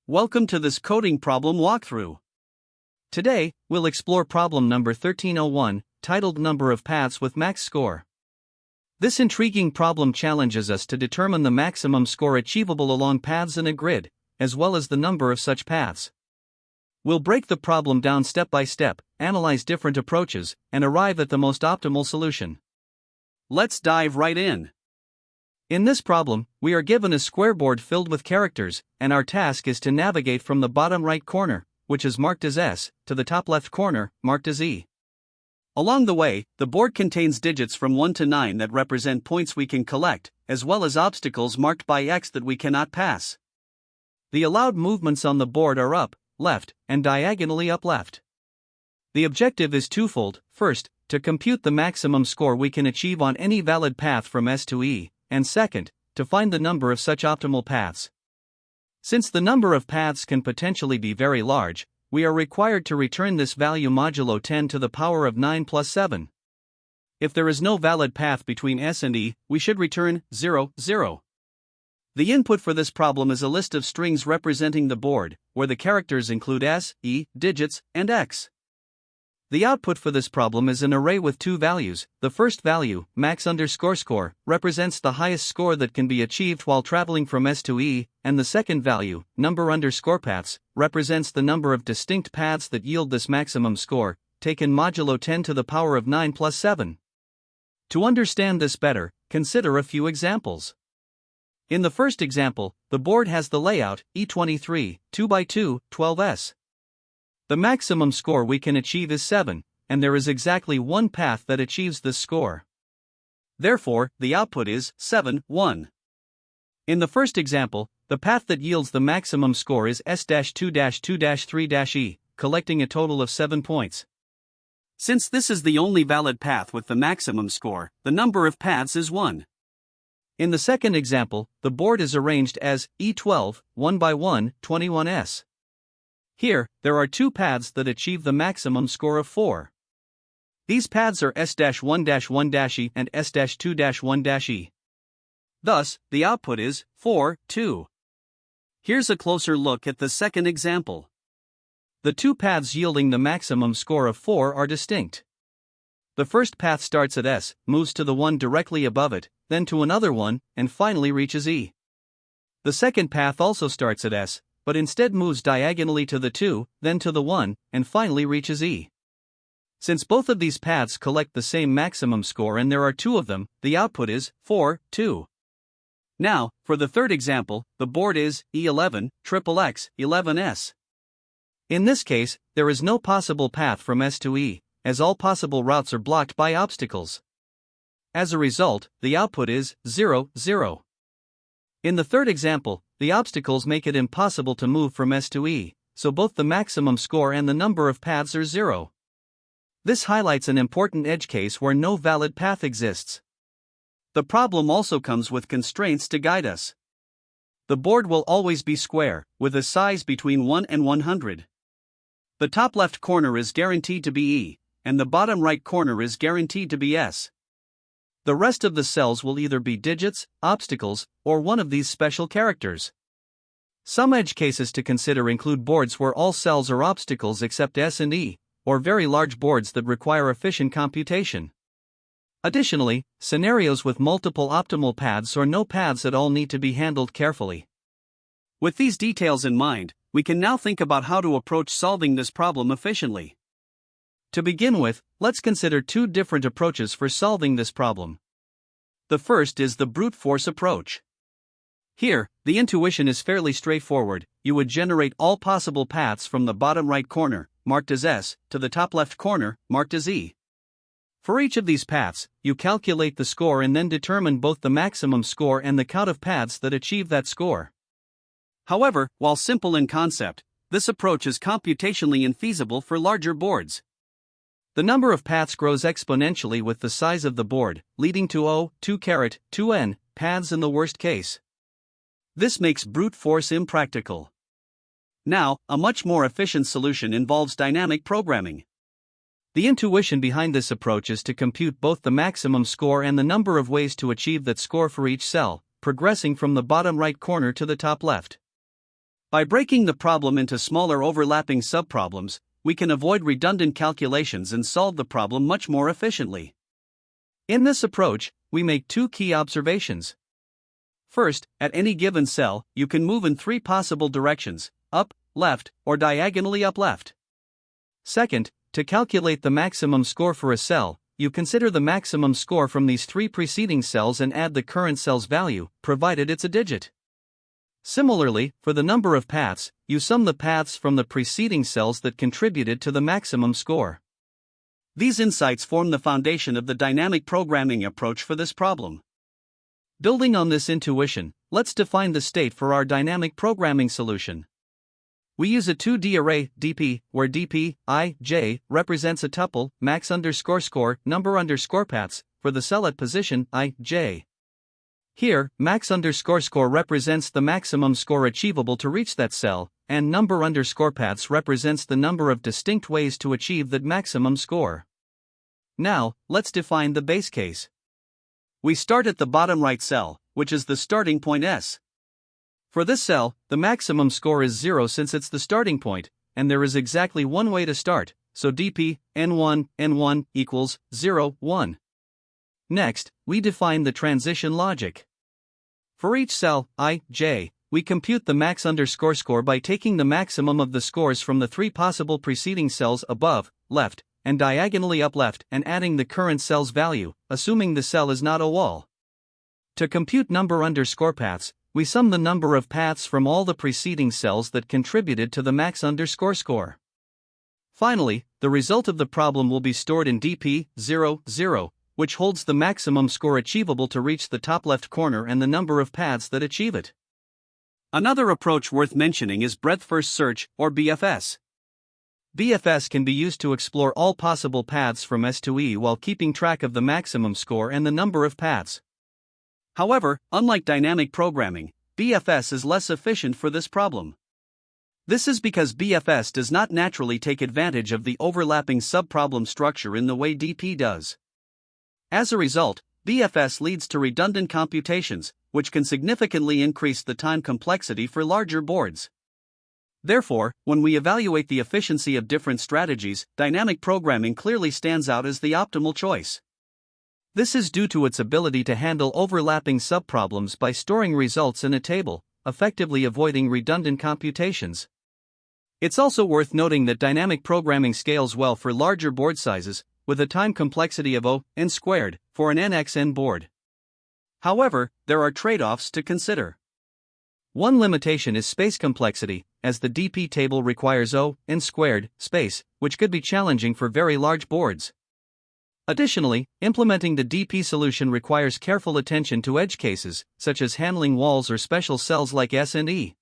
Welcome to this coding problem walkthrough. Today, we'll explore problem number 1301, titled Number of Paths with Max Score. This intriguing problem challenges us to determine the maximum score achievable along paths in a grid, as well as the number of such paths. We'll break the problem down step by step, analyze different approaches, and arrive at the most optimal solution. Let's dive right in. In this problem, we are given a square board filled with characters, and our task is to navigate from the bottom right corner, which is marked as S, to the top left corner, marked as E. Along the way, the board contains digits from 1 to 9 that represent points we can collect, as well as obstacles marked by X that we cannot pass. The allowed movements on the board are up, left, and diagonally up left. The objective is twofold: first, to compute the maximum score we can achieve on any valid path from S to E, and second, to find the number of such optimal paths. Since the number of paths can potentially be very large, we are required to return this value modulo 10 to the power of 9 plus 7. If there is no valid path between S and E, we should return 0, 0. The input for this problem is a list of strings representing the board, where the characters include S, E, digits, and X. The output for this problem is an array with two values. The first value, max_score, represents the highest score that can be achieved while traveling from S to E, and the second value, number_paths, represents the number of distinct paths that yield this maximum score, taken modulo 10 to the power of 9 plus 7. To understand this better, consider a few examples. In the first example, the board has the layout E23, 2x2, 12S. The maximum score we can achieve is 7, and there is exactly one path that achieves this score. Therefore, the output is 7, 1. In the first example, the path that yields the maximum score is S-2-2-3-E, collecting a total of 7 points. Since this is the only valid path with the maximum score, the number of paths is 1. In the second example, the board is arranged as E12, 1x1, 21S. Here, there are two paths that achieve the maximum score of 4. These paths are S-1-1-E and S-2-1-E. Thus, the output is 4, 2. Here's a closer look at the second example. The two paths yielding the maximum score of 4 are distinct. The first path starts at S, moves to the one directly above it, then to another one, and finally reaches E. The second path also starts at S, but instead moves diagonally to the 2, then to the 1, and finally reaches E. Since both of these paths collect the same maximum score and there are two of them, the output is 4, 2. Now, for the third example, the board is E11, XXX, 11S. In this case, there is no possible path from S to E, as all possible routes are blocked by obstacles. As a result, the output is 0, 0. In the third example, the obstacles make it impossible to move from S to E, so both the maximum score and the number of paths are 0. This highlights an important edge case where no valid path exists. The problem also comes with constraints to guide us. The board will always be square, with a size between 1 and 100. The top left corner is guaranteed to be E, and the bottom right corner is guaranteed to be S. The rest of the cells will either be digits, obstacles, or one of these special characters. Some edge cases to consider include boards where all cells are obstacles except S and E, or very large boards that require efficient computation. Additionally, scenarios with multiple optimal paths or no paths at all need to be handled carefully. With these details in mind, we can now think about how to approach solving this problem efficiently. To begin with, let's consider two different approaches for solving this problem. The first is the brute force approach. Here, the intuition is fairly straightforward. You would generate all possible paths from the bottom right corner, marked as S, to the top left corner, marked as E. For each of these paths, you calculate the score and then determine both the maximum score and the count of paths that achieve that score. However, while simple in concept, this approach is computationally infeasible for larger boards. The number of paths grows exponentially with the size of the board, leading to 2n paths in the worst case. This makes brute force impractical. Now, a much more efficient solution involves dynamic programming. The intuition behind this approach is to compute both the maximum score and the number of ways to achieve that score for each cell, progressing from the bottom right corner to the top left. By breaking the problem into smaller overlapping subproblems, we can avoid redundant calculations and solve the problem much more efficiently. In this approach, we make two key observations. First, at any given cell, you can move in three possible directions: up, left, or diagonally up left. Second, to calculate the maximum score for a cell, you consider the maximum score from these three preceding cells and add the current cell's value, provided it's a digit. Similarly, for the number of paths, you sum the paths from the preceding cells that contributed to the maximum score. These insights form the foundation of the dynamic programming approach for this problem. Building on this intuition, let's define the state for our dynamic programming solution. We use a 2D array, dp, where dp, I, j, represents a tuple, max_score, number_ paths, for the cell at position, I, j. Here, max_score represents the maximum score achievable to reach that cell, and number_paths represents the number of distinct ways to achieve that maximum score. Now, let's define the base case. We start at the bottom right cell, which is the starting point S. For this cell, the maximum score is 0 since it's the starting point, and there is exactly one way to start, so dp, n1 equals 0, 1. Next, we define the transition logic. For each cell, I, j, we compute the max_score by taking the maximum of the scores from the three possible preceding cells above, left, and diagonally up left and adding the current cell's value, assuming the cell is not a wall. To compute number_paths, we sum the number of paths from all the preceding cells that contributed to the max_score. Finally, the result of the problem will be stored in dp, 0, 0, which holds the maximum score achievable to reach the top left corner and the number of paths that achieve it. Another approach worth mentioning is breadth-first search, or BFS. BFS can be used to explore all possible paths from S to E while keeping track of the maximum score and the number of paths. However, unlike dynamic programming, BFS is less efficient for this problem. This is because BFS does not naturally take advantage of the overlapping subproblem structure in the way DP does. As a result, BFS leads to redundant computations, which can significantly increase the time complexity for larger boards. Therefore, when we evaluate the efficiency of different strategies, dynamic programming clearly stands out as the optimal choice. This is due to its ability to handle overlapping subproblems by storing results in a table, effectively avoiding redundant computations. It's also worth noting that dynamic programming scales well for larger board sizes, with a time complexity of n squared for an nxn board. However, there are trade-offs to consider. One limitation is space complexity, as the DP table requires n squared space, which could be challenging for very large boards. Additionally, implementing the DP solution requires careful attention to edge cases, such as handling walls or special cells like S and E.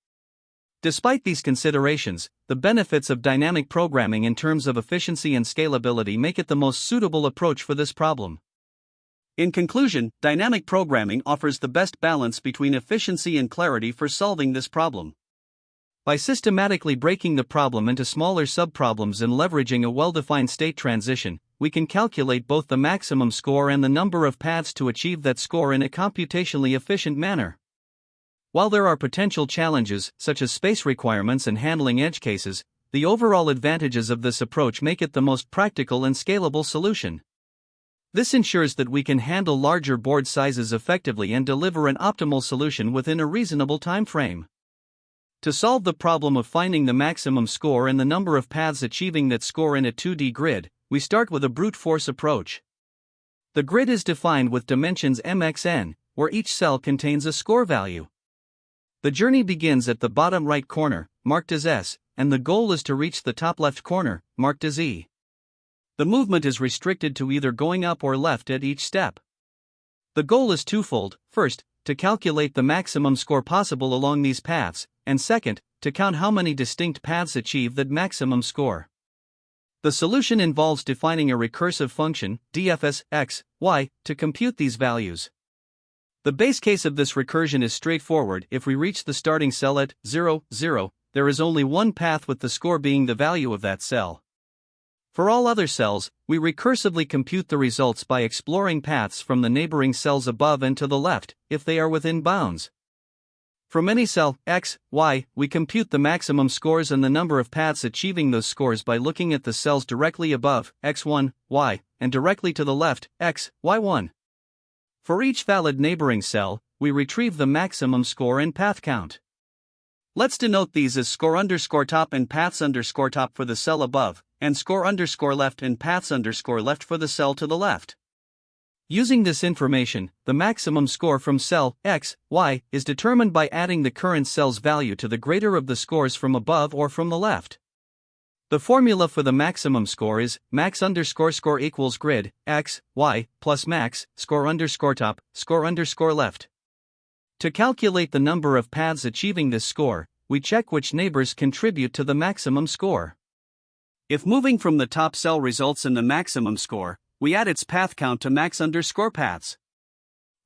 Despite these considerations, the benefits of dynamic programming in terms of efficiency and scalability make it the most suitable approach for this problem. In conclusion, dynamic programming offers the best balance between efficiency and clarity for solving this problem. By systematically breaking the problem into smaller subproblems and leveraging a well-defined state transition, we can calculate both the maximum score and the number of paths to achieve that score in a computationally efficient manner. While there are potential challenges, such as space requirements and handling edge cases, the overall advantages of this approach make it the most practical and scalable solution. This ensures that we can handle larger board sizes effectively and deliver an optimal solution within a reasonable time frame. To solve the problem of finding the maximum score and the number of paths achieving that score in a 2D grid, we start with a brute force approach. The grid is defined with dimensions mxn, where each cell contains a score value. The journey begins at the bottom right corner, marked as S, and the goal is to reach the top left corner, marked as E. The movement is restricted to either going up or left at each step. The goal is twofold: first, to calculate the maximum score possible along these paths, and second, to count how many distinct paths achieve that maximum score. The solution involves defining a recursive function, dfs x, y, to compute these values. The base case of this recursion is straightforward. If we reach the starting cell at 0, 0, there is only one path with the score being the value of that cell. For all other cells, we recursively compute the results by exploring paths from the neighboring cells above and to the left, if they are within bounds. From any cell, x, y, we compute the maximum scores and the number of paths achieving those scores by looking at the cells directly above, x1, y, and directly to the left, x, y1. For each valid neighboring cell, we retrieve the maximum score and path count. Let's denote these as score_top and paths_top for the cell above, and score_left and paths_left for the cell to the left. Using this information, the maximum score from cell x, y is determined by adding the current cell's value to the greater of the scores from above or from the left. The formula for the maximum score is max_score equals grid x, y plus max score_top score_left. To calculate the number of paths achieving this score, we check which neighbors contribute to the maximum score. If moving from the top cell results in the maximum score, we add its path count to max_paths.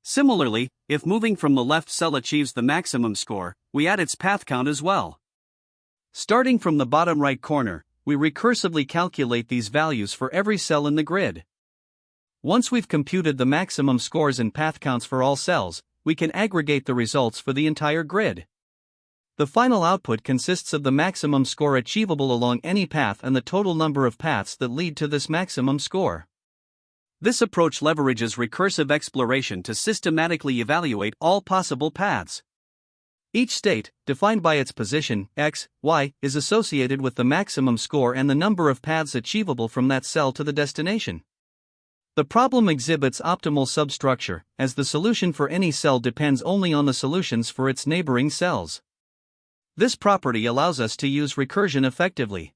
Similarly, if moving from the left cell achieves the maximum score, we add its path count as well. Starting from the bottom right corner, we recursively calculate these values for every cell in the grid. Once we've computed the maximum scores and path counts for all cells, we can aggregate the results for the entire grid. The final output consists of the maximum score achievable along any path and the total number of paths that lead to this maximum score. This approach leverages recursive exploration to systematically evaluate all possible paths. Each state, defined by its position, x, y, is associated with the maximum score and the number of paths achievable from that cell to the destination. The problem exhibits optimal substructure, as the solution for any cell depends only on the solutions for its neighboring cells. This property allows us to use recursion effectively.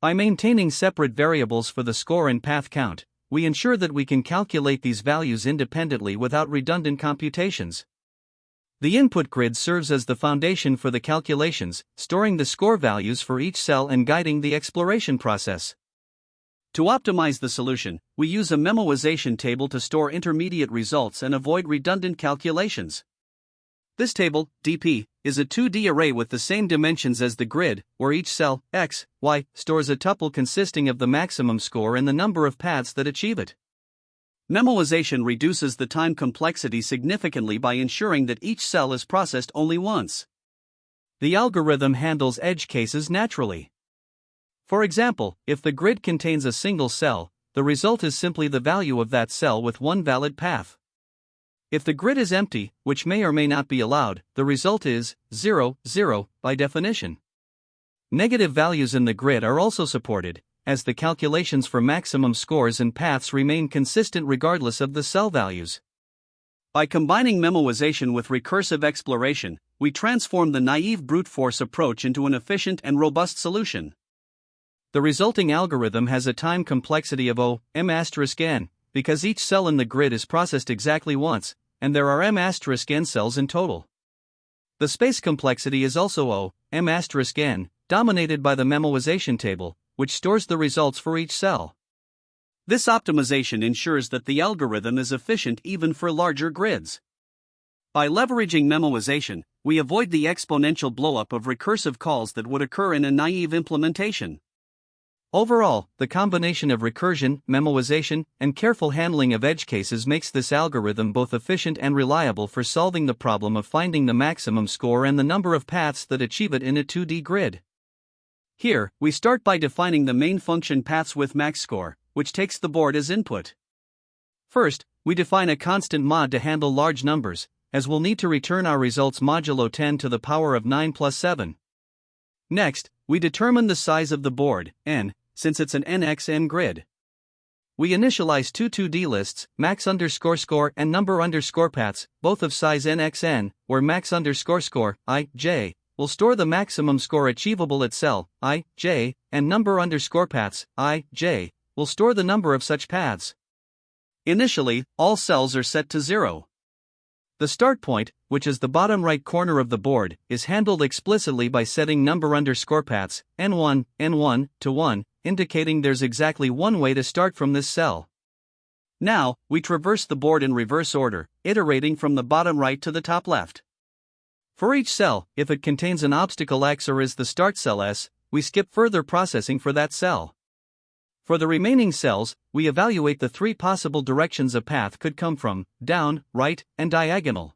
By maintaining separate variables for the score and path count, we ensure that we can calculate these values independently without redundant computations. The input grid serves as the foundation for the calculations, storing the score values for each cell and guiding the exploration process. To optimize the solution, we use a memoization table to store intermediate results and avoid redundant calculations. This table, dp, is a 2D array with the same dimensions as the grid, where each cell, x, y, stores a tuple consisting of the maximum score and the number of paths that achieve it. Memoization reduces the time complexity significantly by ensuring that each cell is processed only once. The algorithm handles edge cases naturally. For example, if the grid contains a single cell, the result is simply the value of that cell with one valid path. If the grid is empty, which may or may not be allowed, the result is 0, 0, by definition. Negative values in the grid are also supported, as the calculations for maximum scores and paths remain consistent regardless of the cell values. By combining memoization with recursive exploration, we transform the naive brute force approach into an efficient and robust solution. The resulting algorithm has a time complexity of O(m*n), because each cell in the grid is processed exactly once, and there are m*n cells in total. The space complexity is also O(m*n), dominated by the memoization table, which stores the results for each cell. This optimization ensures that the algorithm is efficient even for larger grids. By leveraging memoization, we avoid the exponential blowup of recursive calls that would occur in a naive implementation. Overall, the combination of recursion, memoization, and careful handling of edge cases makes this algorithm both efficient and reliable for solving the problem of finding the maximum score and the number of paths that achieve it in a 2D grid. Here, we start by defining the main function pathsWidthMaxScore, which takes the board as input. First, we define a constant mod to handle large numbers, as we'll need to return our results modulo 10 to the power of 9 plus 7. Next, we determine the size of the board, n, since it's an n×n grid. We initialize two 2D lists, max_score and number_paths, both of size n×n, where max_score, I, j, will store the maximum score achievable at cell, I, j, and number_paths, I, j, will store the number of such paths. Initially, all cells are set to 0. The start point, which is the bottom right corner of the board, is handled explicitly by setting number_paths, n1 to 1, indicating there's exactly one way to start from this cell. Now, we traverse the board in reverse order, iterating from the bottom right to the top left. For each cell, if it contains an obstacle X or is the start cell S, we skip further processing for that cell. For the remaining cells, we evaluate the three possible directions a path could come from: down, right, and diagonal.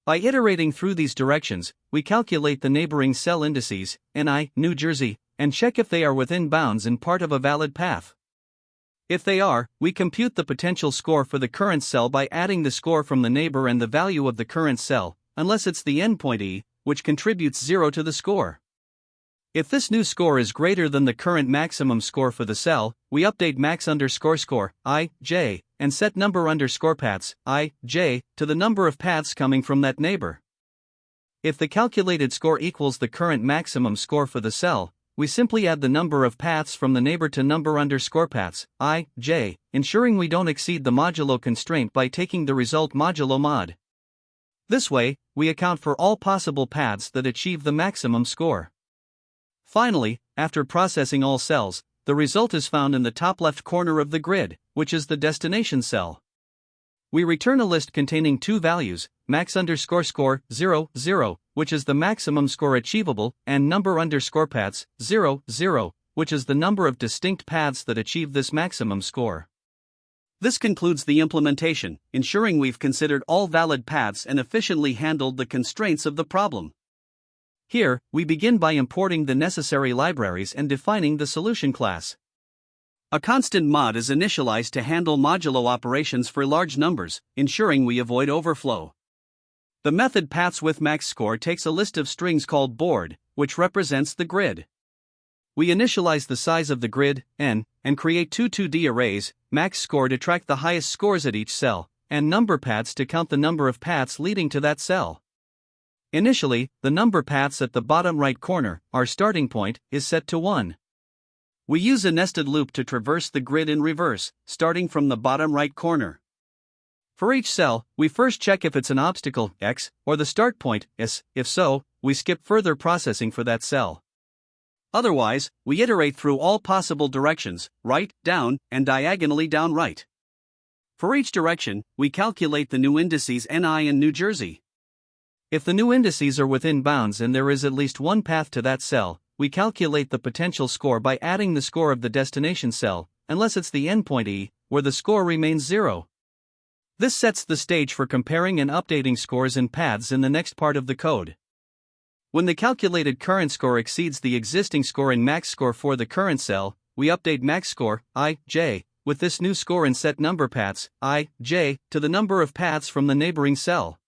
By iterating through these directions, we calculate the neighboring cell indices, NI, New Jersey, and check if they are within bounds and part of a valid path. If they are, we compute the potential score for the current cell by adding the score from the neighbor and the value of the current cell, unless it's the endpoint E, which contributes 0 to the score. If this new score is greater than the current maximum score for the cell, we update max_score, I, j, and set number_paths, I, j, to the number of paths coming from that neighbor. If the calculated score equals the current maximum score for the cell, we simply add the number of paths from the neighbor to number_paths, I, j, ensuring we don't exceed the modulo constraint by taking the result modulo mod. This way, we account for all possible paths that achieve the maximum score. Finally, after processing all cells, the result is found in the top left corner of the grid, which is the destination cell. We return a list containing two values, max_score 0, 0, which is the maximum score achievable, and number_paths 0, 0, which is the number of distinct paths that achieve this maximum score. This concludes the implementation, ensuring we've considered all valid paths and efficiently handled the constraints of the problem. Here, we begin by importing the necessary libraries and defining the solution class. A constant mod is initialized to handle modulo operations for large numbers, ensuring we avoid overflow. The method pathsWithMaxScore takes a list of strings called board, which represents the grid. We initialize the size of the grid, n, and create two 2D arrays, maxScore to track the highest scores at each cell, and numberPaths to count the number of paths leading to that cell. Initially, the number paths at the bottom right corner, our starting point, is set to 1. We use a nested loop to traverse the grid in reverse, starting from the bottom right corner. For each cell, we first check if it's an obstacle, X, or the start point, S. If so, we skip further processing for that cell. Otherwise, we iterate through all possible directions, right, down, and diagonally down right. For each direction, we calculate the new indices NI and New Jersey. If the new indices are within bounds and there is at least one path to that cell, we calculate the potential score by adding the score of the destination cell, unless it's the endpoint E, where the score remains 0. This sets the stage for comparing and updating scores and paths in the next part of the code. When the calculated current score exceeds the existing score in maxScore for the current cell, we update maxScore, I, j, with this new score and set numberPaths, I, j, to the number of paths from the neighboring cell.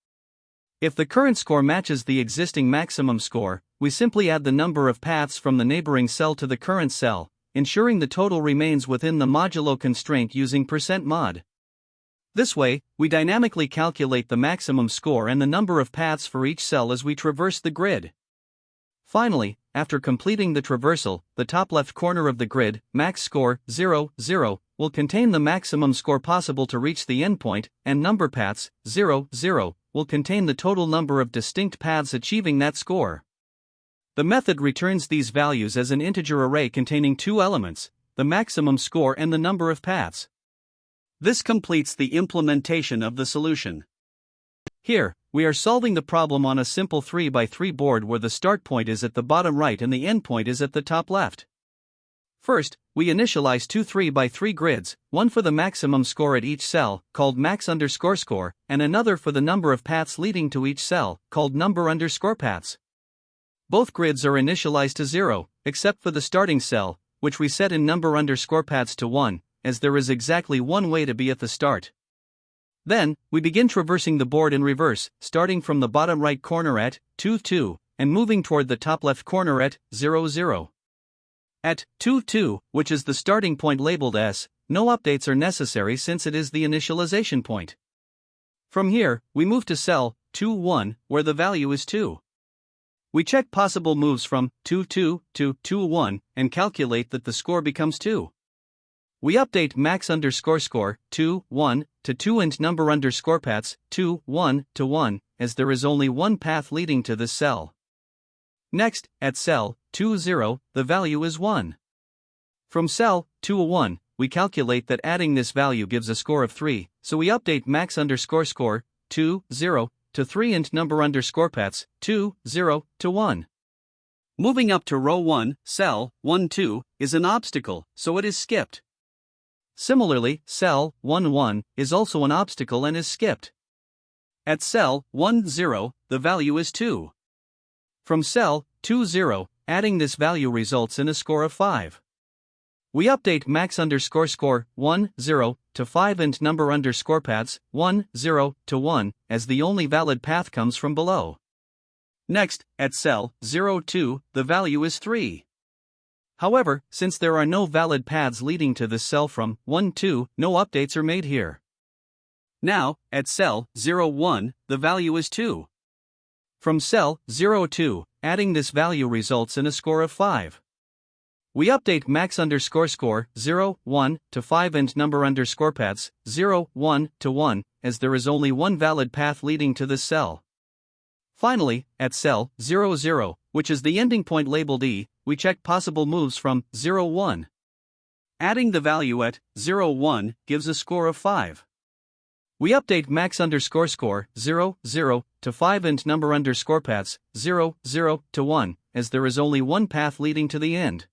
If the current score matches the existing maximum score, we simply add the number of paths from the neighboring cell to the current cell, ensuring the total remains within the modulo constraint using %mod. This way, we dynamically calculate the maximum score and the number of paths for each cell as we traverse the grid. Finally, after completing the traversal, the top left corner of the grid, maxScore 0, 0, will contain the maximum score possible to reach the endpoint, and numberPaths 0, 0, will contain the total number of distinct paths achieving that score. The method returns these values as an integer array containing two elements, the maximum score and the number of paths. This completes the implementation of the solution. Here, we are solving the problem on a simple 3x3 board where the start point is at the bottom right and the end point is at the top left. First, we initialize two 3x3 grids, one for the maximum score at each cell, called max_score, and another for the number of paths leading to each cell, called number_paths. Both grids are initialized to 0, except for the starting cell, which we set in number_paths to 1, as there is exactly one way to be at the start. Then, we begin traversing the board in reverse, starting from the bottom right corner at 2, 2, and moving toward the top left corner at 0, 0. At 2, 2, which is the starting point labeled S, no updates are necessary since it is the initialization point. From here, we move to cell 2, 1, where the value is 2. We check possible moves from 2, 2 to 2, 1, and calculate that the score becomes 2. We update max_score 2, 1 to 2 and number_paths 2, 1 to 1, as there is only one path leading to this cell. Next, at cell 2, 0, the value is 1. From cell 2, 1, we calculate that adding this value gives a score of 3, so we update max_score 2, 0 to 3 and number_paths 2, 0 to 1. Moving up to row 1, cell 1, 2, is an obstacle, so it is skipped. Similarly, cell 1, 1 is also an obstacle and is skipped. At cell 1, 0, the value is 2. From cell 2 0, adding this value results in a score of 5. We update max_score 1 0 to 5 and number paths 1 0 to 1 as the only valid path comes from below. Next, at cell 0 2, the value is 3. However, since there are no valid paths leading to this cell from 1 2, no updates are made here. Now, at cell 0 1, the value is 2. From cell 0 2, adding this value results in a score of 5. We update max_score 0 1 to 5 and number paths 0 1 to 1 as there is only one valid path leading to this cell. Finally, at cell 0 0, which is the ending point labeled E, we check possible moves from 0 1. Adding the value at 0 1 gives a score of 5. We update max_score 0 0 to 5 and number paths 0 0 to 1 as there is only one path leading to the end.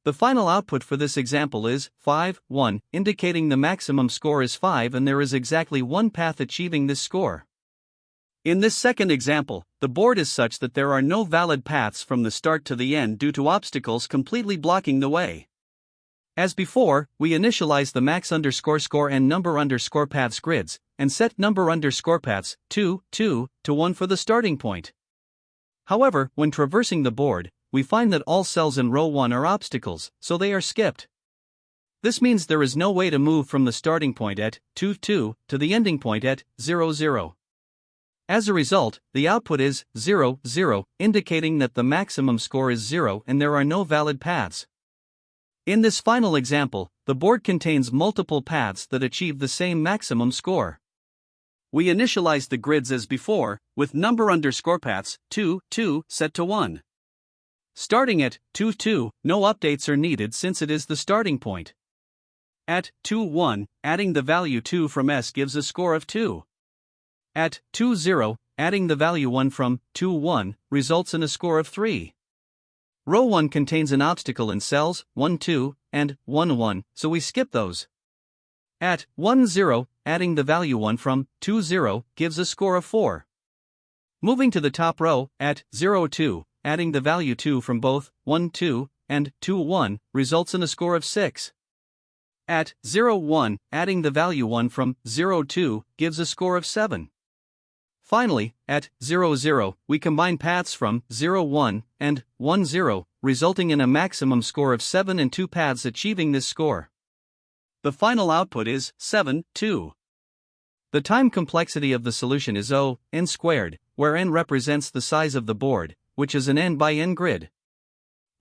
The final output for this example is 5 1, indicating the maximum score is 5 and there is exactly one path achieving this score. In this second example, the board is such that there are no valid paths from the start to the end due to obstacles completely blocking the way. As before, we initialize the max_score and number paths grids, and set number paths 2 2 to 1 for the starting point. However, when traversing the board, we find that all cells in row 1 are obstacles, so they are skipped. This means there is no way to move from the starting point at 2 2 to the ending point at 0 0. As a result, the output is 0 0, indicating that the maximum score is 0 and there are no valid paths. In this final example, the board contains multiple paths that achieve the same maximum score. We initialize the grids as before, with number paths 2 2 set to 1. Starting at 2 2, no updates are needed since it is the starting point. At 2 1, adding the value 2 from S gives a score of 2. At 2 0, adding the value 1 from 2 1 results in a score of 3. Row 1 contains an obstacle in cells 1 2 and 1 1, so we skip those. At 1 0, adding the value 1 from 2 0 gives a score of 4. Moving to the top row, at 0 2, adding the value 2 from both 1 2 and 2 1 results in a score of 6. At 0 1, adding the value 1 from 0 2 gives a score of 7. Finally, at 0 0, we combine paths from 0 1 and 1 0, resulting in a maximum score of 7 and 2 paths achieving this score. The final output is 7 2. The time complexity of the solution is O, n squared, where n represents the size of the board, which is an n by n grid.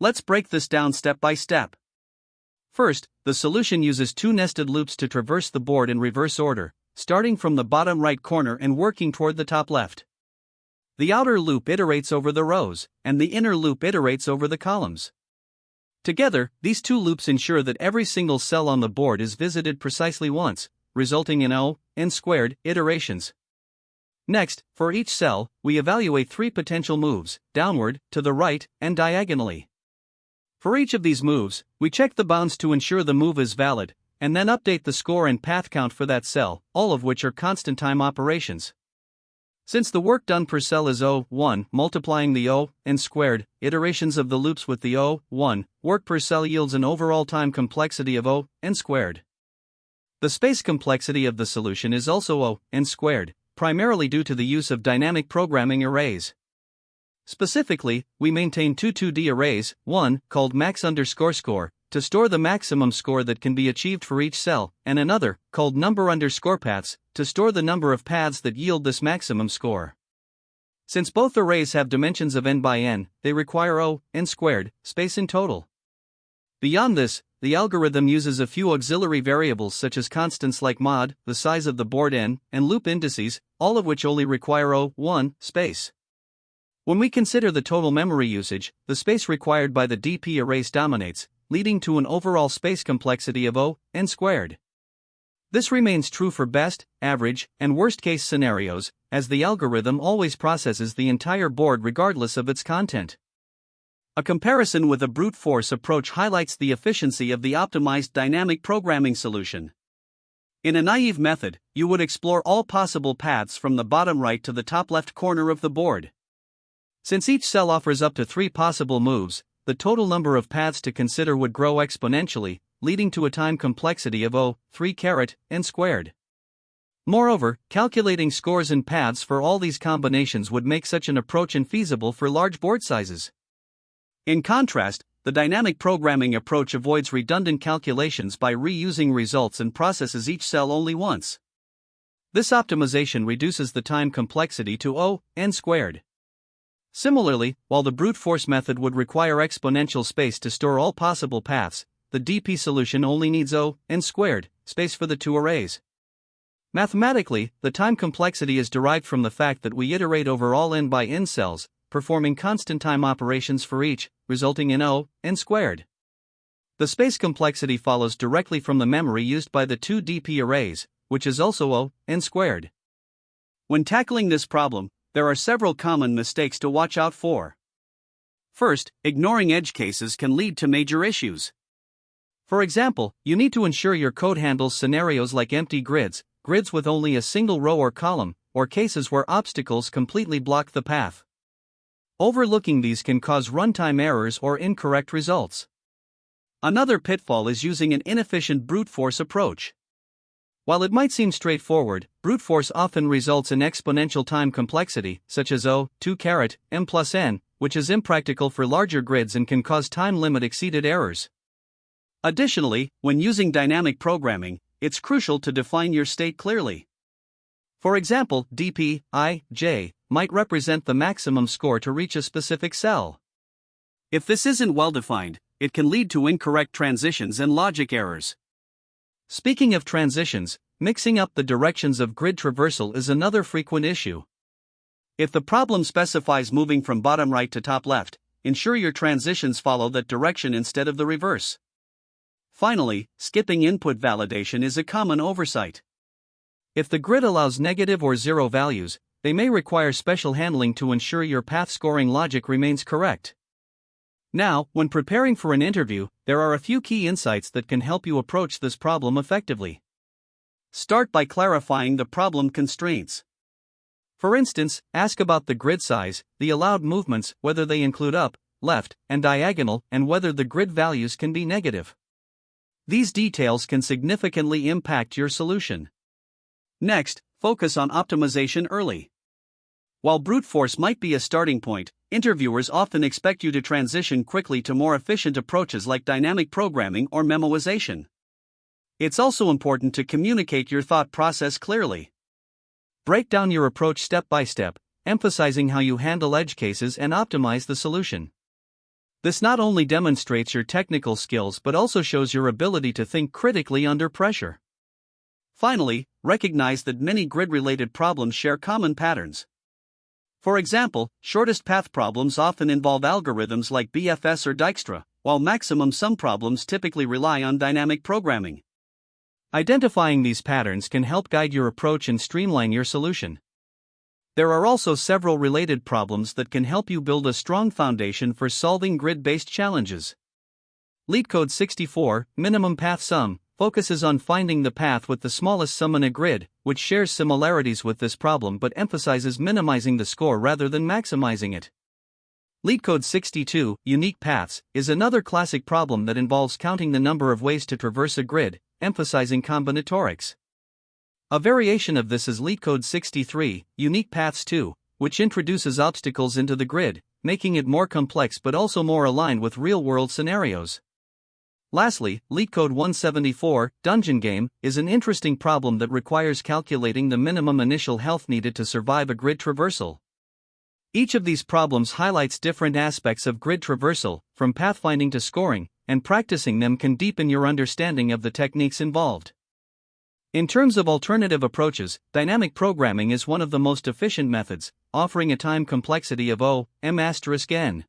Let's break this down step by step. First, the solution uses two nested loops to traverse the board in reverse order, starting from the bottom right corner and working toward the top left. The outer loop iterates over the rows, and the inner loop iterates over the columns. Together, these two loops ensure that every single cell on the board is visited precisely once, resulting in O, n squared iterations. Next, for each cell, we evaluate 3 potential moves, downward, to the right, and diagonally. For each of these moves, we check the bounds to ensure the move is valid, and then update the score and path count for that cell, all of which are constant time operations. Since the work done per cell is O1, multiplying the O, n squared, iterations of the loops with the O1, work per cell yields an overall time complexity of O, n squared. The space complexity of the solution is also O, n squared, primarily due to the use of dynamic programming arrays. Specifically, we maintain two 2D arrays, one, called max_score, to store the maximum score that can be achieved for each cell, and another, called number_paths, to store the number of paths that yield this maximum score. Since both arrays have dimensions of n by n, they require O, n squared, space in total. Beyond this, the algorithm uses a few auxiliary variables such as constants like mod, the size of the board n, and loop indices, all of which only require O1 space. When we consider the total memory usage, the space required by the DP arrays dominates, leading to an overall space complexity of O, n squared. This remains true for best, average, and worst-case scenarios, as the algorithm always processes the entire board regardless of its content. A comparison with a brute force approach highlights the efficiency of the optimized dynamic programming solution. In a naive method, you would explore all possible paths from the bottom right to the top left corner of the board. Since each cell offers up to 3 possible moves, the total number of paths to consider would grow exponentially, leading to a time complexity of 3 n squared. Moreover, calculating scores and paths for all these combinations would make such an approach infeasible for large board sizes. In contrast, the dynamic programming approach avoids redundant calculations by reusing results and processes each cell only once. This optimization reduces the time complexity to n squared. Similarly, while the brute force method would require exponential space to store all possible paths, the DP solution only needs n squared space for the 2 arrays. Mathematically, the time complexity is derived from the fact that we iterate over all n by n cells, performing constant time operations for each, resulting in n squared. The space complexity follows directly from the memory used by the 2 DP arrays, which is also n squared. When tackling this problem, there are several common mistakes to watch out for. First, ignoring edge cases can lead to major issues. For example, you need to ensure your code handles scenarios like empty grids, grids with only a single row or column, or cases where obstacles completely block the path. Overlooking these can cause runtime errors or incorrect results. Another pitfall is using an inefficient brute force approach. While it might seem straightforward, brute force often results in exponential time complexity, such as 2 m plus n, which is impractical for larger grids and can cause time limit exceeded errors. Additionally, when using dynamic programming, it's crucial to define your state clearly. For example, dp I,j might represent the maximum score to reach a specific cell. If this isn't well defined, it can lead to incorrect transitions and logic errors. Speaking of transitions, mixing up the directions of grid traversal is another frequent issue. If the problem specifies moving from bottom right to top left, ensure your transitions follow that direction instead of the reverse. Finally, skipping input validation is a common oversight. If the grid allows negative or 0 values, they may require special handling to ensure your path scoring logic remains correct. Now, when preparing for an interview, there are a few key insights that can help you approach this problem effectively. Start by clarifying the problem constraints. For instance, ask about the grid size, the allowed movements, whether they include up, left, and diagonal, and whether the grid values can be negative. These details can significantly impact your solution. Next, focus on optimization early. While brute force might be a starting point, interviewers often expect you to transition quickly to more efficient approaches like dynamic programming or memoization. It's also important to communicate your thought process clearly. Break down your approach step by step, emphasizing how you handle edge cases and optimize the solution. This not only demonstrates your technical skills but also shows your ability to think critically under pressure. Finally, recognize that many grid-related problems share common patterns. For example, shortest path problems often involve algorithms like BFS or Dijkstra, while maximum sum problems typically rely on dynamic programming. Identifying these patterns can help guide your approach and streamline your solution. There are also several related problems that can help you build a strong foundation for solving grid-based challenges. LeetCode 64, Minimum Path Sum, focuses on finding the path with the smallest sum in a grid, which shares similarities with this problem but emphasizes minimizing the score rather than maximizing it. LeetCode 62, Unique Paths, is another classic problem that involves counting the number of ways to traverse a grid, emphasizing combinatorics. A variation of this is LeetCode 63, Unique Paths 2, which introduces obstacles into the grid, making it more complex but also more aligned with real-world scenarios. Lastly, LeetCode 174, Dungeon Game, is an interesting problem that requires calculating the minimum initial health needed to survive a grid traversal. Each of these problems highlights different aspects of grid traversal, from pathfinding to scoring, and practicing them can deepen your understanding of the techniques involved. In terms of alternative approaches, dynamic programming is one of the most efficient methods, offering a time complexity of m*n.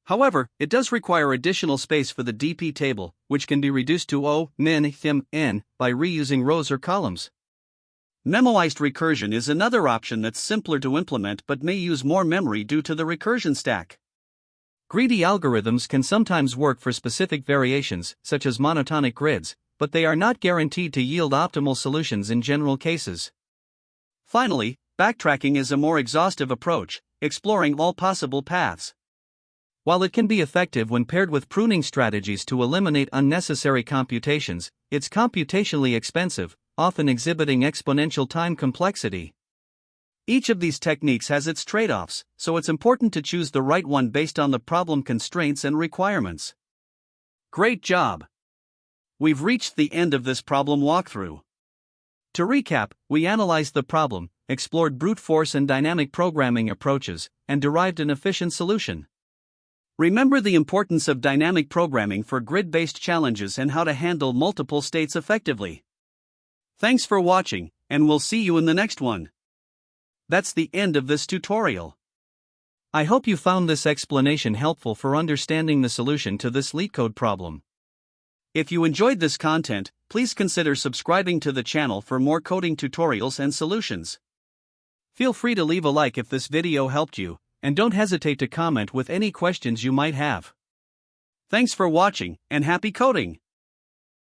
However, it does require additional space for the DP table, which can be reduced to n by reusing rows or columns. Memoized recursion is another option that's simpler to implement but may use more memory due to the recursion stack. Greedy algorithms can sometimes work for specific variations, such as monotonic grids, but they are not guaranteed to yield optimal solutions in general cases. Finally, backtracking is a more exhaustive approach, exploring all possible paths. While it can be effective when paired with pruning strategies to eliminate unnecessary computations, it's computationally expensive, often exhibiting exponential time complexity. Each of these techniques has its trade-offs, so it's important to choose the right one based on the problem constraints and requirements. Great job! We've reached the end of this problem walkthrough. To recap, we analyzed the problem, explored brute force and dynamic programming approaches, and derived an efficient solution. Remember the importance of dynamic programming for grid-based challenges and how to handle multiple states effectively. Thanks for watching, and we'll see you in the next one. That's the end of this tutorial. I hope you found this explanation helpful for understanding the solution to this LeetCode problem. If you enjoyed this content, please consider subscribing to the channel for more coding tutorials and solutions. Feel free to leave a like if this video helped you, and don't hesitate to comment with any questions you might have. Thanks for watching, and happy coding!